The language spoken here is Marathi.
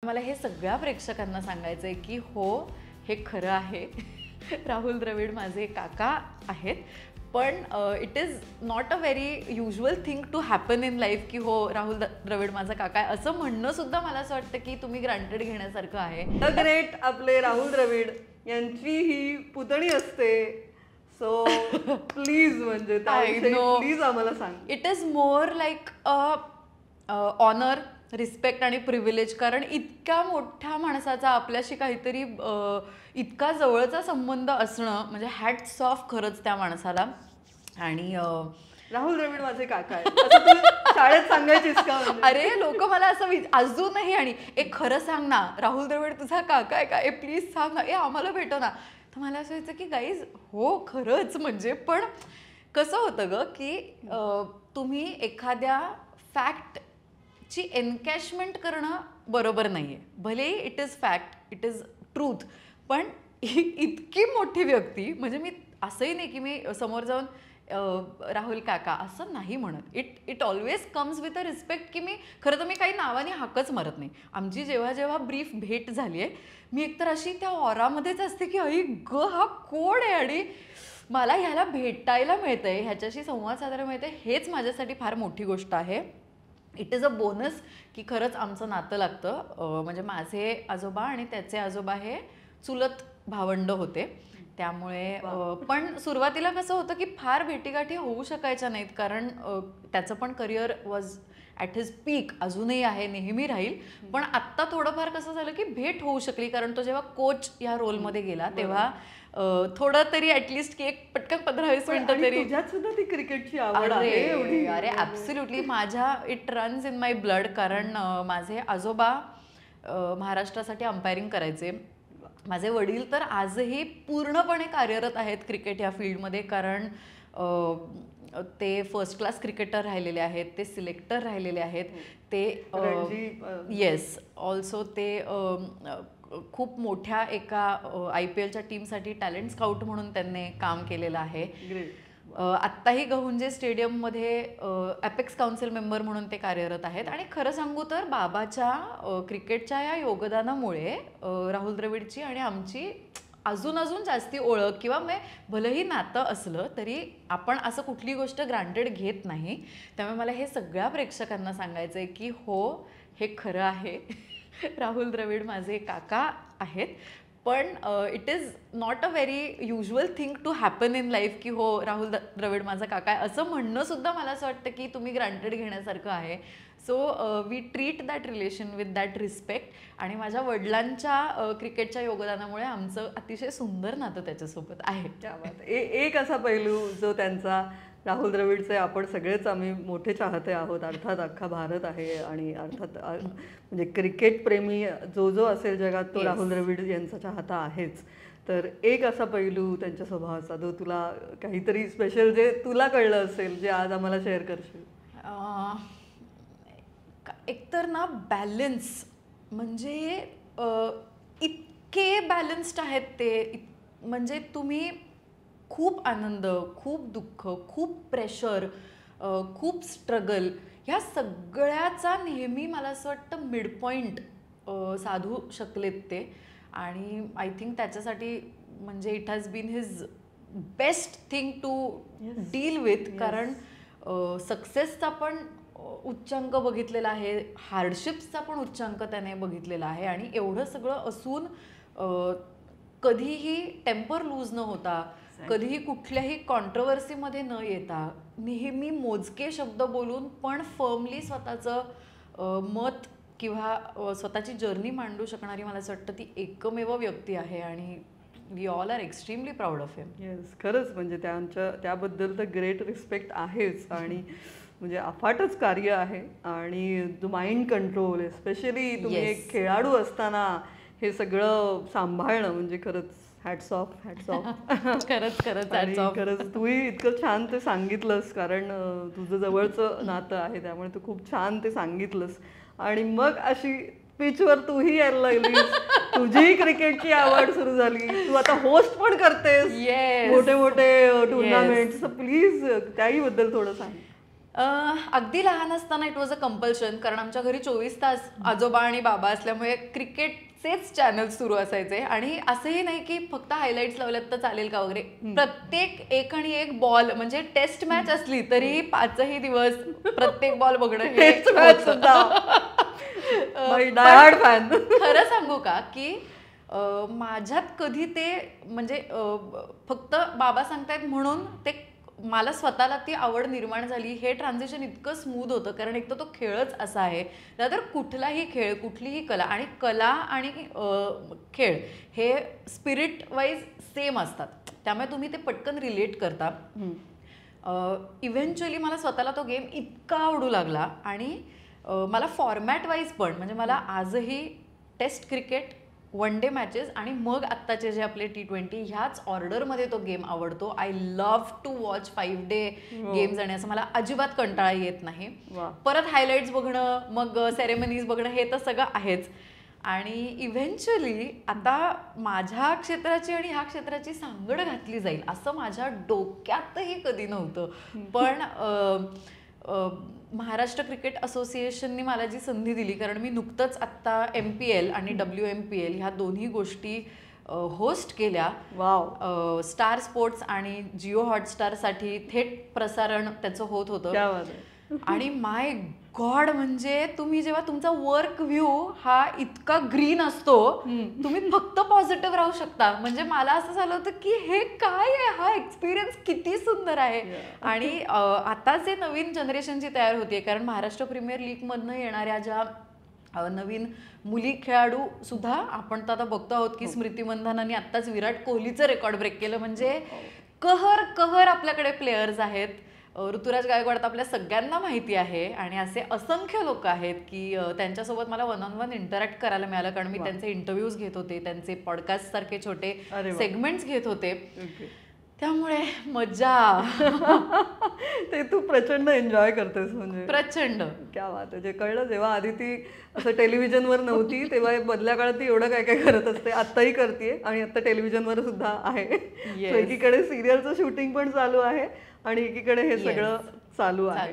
मला हे सगळ्या प्रेक्षकांना सांगायचं आहे की हो, हे खरं आहे. राहुल द्रविड माझे काका आहेत. पण it is not a very usual thing to happen in life की हो, राहुल द्रविड माझा काका आहे असं म्हणणं सुद्धा मला असं वाटतं की तुम्ही ग्रांटेड घेण्यासारखं आहे. द ग्रेट आपले राहुल द्रविड यांची ही पुतणी असते. सो प्लीज म्हणजे प्लीज आम्हाला सांग. It is more like honour, respect आणि प्रिव्हिलेज. कारण इतक्या मोठ्या माणसाचा आपल्याशी काहीतरी इतका जवळचा संबंध असणं म्हणजे हॅट्स ऑफ खरंच त्या माणसाला. आणि राहुल द्रविड माझे काका आहेत असं तू शाळेत सांगायचीस का? अरे लोक मला असं अजूनही, आणि एक खरं सांग ना, राहुल द्रविड तुझा काका आहे का, ए प्लीज सांग ना, ए आम्हाला भेटव ना. तर मला असं व्हायचं की गाईज हो खरंच म्हणजे. पण कसं होतं ग की तुम्ही एखाद्या फॅक्टची एनकॅशमेंट करणं बरोबर नाही आहे. भलेही it is fact, it is truth, पण इतकी मोठी व्यक्ती म्हणजे मी असंही नाही की मी समोर जाऊन राहुल काका असं नाही म्हणत. It always comes with a respect की मी खरं तर मी काही नावाने हाकच मारत नाही. आमची जेव्हा जेव्हा ब्रीफ भेट झाली आहे मी एकतर अशी त्या ऑरामध्येच असते की आई ग हा कोण आहे आणि मला ह्याला भेटायला मिळतंय, ह्याच्याशी संवाद साधायला मिळतंय, हेच माझ्यासाठी फार मोठी गोष्ट आहे. इट इज अ बोनस की खरंच आमचं नातं लागतं. म्हणजे माझे आजोबा आणि त्याचे आजोबा हे चुलत भावंड होते. त्यामुळे पण सुरुवातीला कसं होतं की फार भेटीगाठी होऊ शकायच्या नाहीत. कारण त्याचं पण करिअर वॉज ॲट हिज पीक, अजूनही आहे, नेहमी राहील. पण आत्ता थोडंफार कसं झालं की भेट होऊ शकली. कारण तो जेव्हा कोच या रोलमध्ये गेला तेव्हा थोडं तरी ॲटलिस्ट की एक पटकन 15-20 मिनिटं तरी. तुझ्यात सुद्धा ती क्रिकेटची आवड आहे एवढी? अरे ॲब्सोल्युटली माझ्या it runs in my blood. कारण माझे आजोबा महाराष्ट्रासाठी अंपायरिंग करायचे. माझे वडील तर आजही पूर्णपणे कार्यरत आहेत क्रिकेट या फील्डमध्ये. कारण ते फर्स्ट क्लास क्रिकेटर राहिलेले आहेत, ते सिलेक्टर राहिलेले आहेत, ते येस ऑल्सो ते खूप मोठ्या एका IPLच्या टीमसाठी टॅलेंट स्काउट म्हणून त्यांनी काम केलेलं आहे. आत्ताही गहुंजे स्टेडियममध्ये ॲपेक्स काउन्सिल मेंबर म्हणून ते कार्यरत आहेत. आणि खरं सांगू तर बाबाच्या क्रिकेटच्या या योगदानामुळे राहुल द्रविडची आणि आमची अजून जास्ती ओळख किंवा भलंही नातं असलं तरी आपण असं कुठली गोष्ट ग्रांटेड घेत नाही. त्यामुळे मला हे सगळ्या प्रेक्षकांना सांगायचं आहे की हो, हे खरं आहे. राहुल द्रविड माझे काका आहेत. पण it is not a very usual thing to happen in life की हो, राहुल द्रविड माझा काका आहे असं म्हणणं सुद्धा मला असं वाटतं की तुम्ही ग्रांटेड घेण्यासारखं आहे. So we treat that relation with that respect. आणि माझ्या वडिलांच्या क्रिकेटच्या योगदानामुळे आमचं अतिशय सुंदर नातं त्याच्यासोबत आहे. एक असा पैलू जो त्यांचा, राहुल द्रविडचे आपण सगळेच आम्ही मोठे चाहते आहोत. अर्थात अख्खा भारत आहे आणि अर्थात म्हणजे क्रिकेट प्रेमी जो असेल जगात तो राहुल द्रविड यांचा चाहता आहेच. तर एक असा पैलू त्यांच्या स्वभावाचा जो तुला काहीतरी स्पेशल जे तुला कळलं असेल जे आज आम्हाला शेअर करशील? एकतर ना बॅलन्स, म्हणजे इतके बॅलन्स्ड आहेत ते. म्हणजे तुम्ही खूप आनंद, खूप दुःख, खूप प्रेशर, खूप स्ट्रगल, ह्या सगळ्याचा नेहमी मला असं वाटतं मिडपॉईंट साधू शकलेत ते. आणि आय थिंक त्याच्यासाठी म्हणजे it has been his best thing to deal with. कारण सक्सेसचा पण उच्चांक बघितलेला आहे, हार्डशिप्सचा पण उच्चांक त्याने बघितलेला आहे. आणि एवढं सगळं असून कधीही टेम्पर लूज न होता, कधीही कुठल्याही कॉन्ट्रोवर्सीमध्ये न येता, नेहमी मोजके शब्द बोलून पण फर्मली स्वतःचं मत किंवा स्वतःची जर्नी मांडू शकणारी मला असं वाटतं ती एकमेव व्यक्ती आहे. आणि we all are extremely proud of him. Yes, खरंच म्हणजे त्याबद्दल तर ग्रेट रिस्पेक्ट आहेच. आणि म्हणजे अफाटच कार्य आहे. आणि माइंड कंट्रोल, एस्पेशली तुम्ही एक खेळाडू असताना हे सगळं सांभाळणं म्हणजे खरंच हॅट्स ऑफ. खरंच तूही इतकं छान ते सांगितलंस. कारण तुझं जवळचं नातं आहे त्यामुळे तू खूप छान ते सांगितलंस. आणि मग अशी पिचवर तूही यायला लागलीस, तुझीही क्रिकेटची आवड सुरू झाली, तू आता होस्ट पण करतेस मोठे मोठे टुर्नामेंट्स. प्लीज त्याही बद्दल थोडं सांग. अगदी लहान असताना इट वॉज अ कंपल्शन, कारण आमच्या घरी 24 तास आजोबा आणि बाबा असल्यामुळे क्रिकेटचेच चॅनल सुरू असायचे. आणि असंही नाही की फक्त हायलाईट्स लावल्यात तर चालेल का वगैरे, प्रत्येक एक आणि एक बॉल, म्हणजे टेस्ट मॅच असली तरी 5ही दिवस प्रत्येक बॉल बघणं हे फॅन. खरं सांगू का की माझ्यात कधी ते म्हणजे फक्त बाबा सांगतायत म्हणून ते मला स्वतःला ती आवड निर्माण झाली, हे ट्रान्झिशन इतकं स्मूथ होतं. कारण एक तर तो खेळच असा आहे, तर कुठलाही खेळ, कुठलीही कला, आणि कला आणि खेळ हे स्पिरिट वाईज सेम असतात, त्यामुळे तुम्ही ते पटकन रिलेट करता. इव्हेंच्युअली मला स्वतःला तो गेम इतका आवडू लागला. आणि मला फॉर्मॅट वाईज पण, म्हणजे मला आजही test cricket, one day matches आणि मग आत्ताचे जे आपले T20 ह्याच ऑर्डरमध्ये तो गेम आवडतो. I love to watch 5 day games, आणि असं मला अजिबात कंटाळा येत नाही. परत हायलाईट्स बघणं, मग सेरेमनीज बघणं, हे तर सगळं आहेच. आणि इव्हेंच्युअली आता माझ्या क्षेत्राची आणि ह्या क्षेत्राची सांगड घातली जाईल असं माझ्या डोक्यातही कधी नव्हतं. पण महाराष्ट्र क्रिकेट असोसिएशननी मला जी संधी दिली, कारण मी नुकतंच आत्ता MPL आणि WMPL ह्या दोन्ही गोष्टी होस्ट केल्या. स्टार स्पोर्ट्स आणि जिओ हॉटस्टारसाठी थेट प्रसारण त्याचं होत होतं. आणि माय गॉड, म्हणजे तुम्ही जेव्हा तुमचा वर्क व्ह्यू हा इतका ग्रीन असतो, तुम्ही फक्त पॉझिटिव्ह राहू शकता. म्हणजे मला असं झालं होतं की हे काय आहे, हा एक्सपिरियन्स किती सुंदर आहे. आणि आता जे नवीन जनरेशनची तयार होते, कारण महाराष्ट्र प्रीमियर लीगमधनं येणाऱ्या ज्या नवीन मुली खेळाडू सुद्धा आपण तर आता बघतो आहोत की स्मृती मंधानाने आत्ताच विराट कोहलीचं रेकॉर्ड ब्रेक केलं. म्हणजे कहर आपल्याकडे प्लेयर्स आहेत. ऋतुराज गायकवाड आपल्या सगळ्यांना माहिती आहे, आणि असे असंख्य लोक आहेत की त्यांच्यासोबत मला वन ऑन वन इंटरॅक्ट करायला मिळालं, कारण मी त्यांचे इंटरव्ह्यूज घेत होते, त्यांचे पॉडकास्ट सारखे छोटे सेगमेंट्स घेत होते. त्यामुळे मजा. ते तू प्रचंड एन्जॉय करतेस, म्हणजे प्रचंड. क्या बात आहे. जे कळलं जेव्हा आधी ती असं टेलिव्हिजनवर नव्हती तेव्हा मधल्या काळात ती एवढं काय काय करत असते, आत्ताही करते, आणि आता टेलिव्हिजनवर सुद्धा आहे. एकीकडे सिरियलचं शूटिंग पण चालू आहे आणि एकीकडे हे सगळं चालू आहे.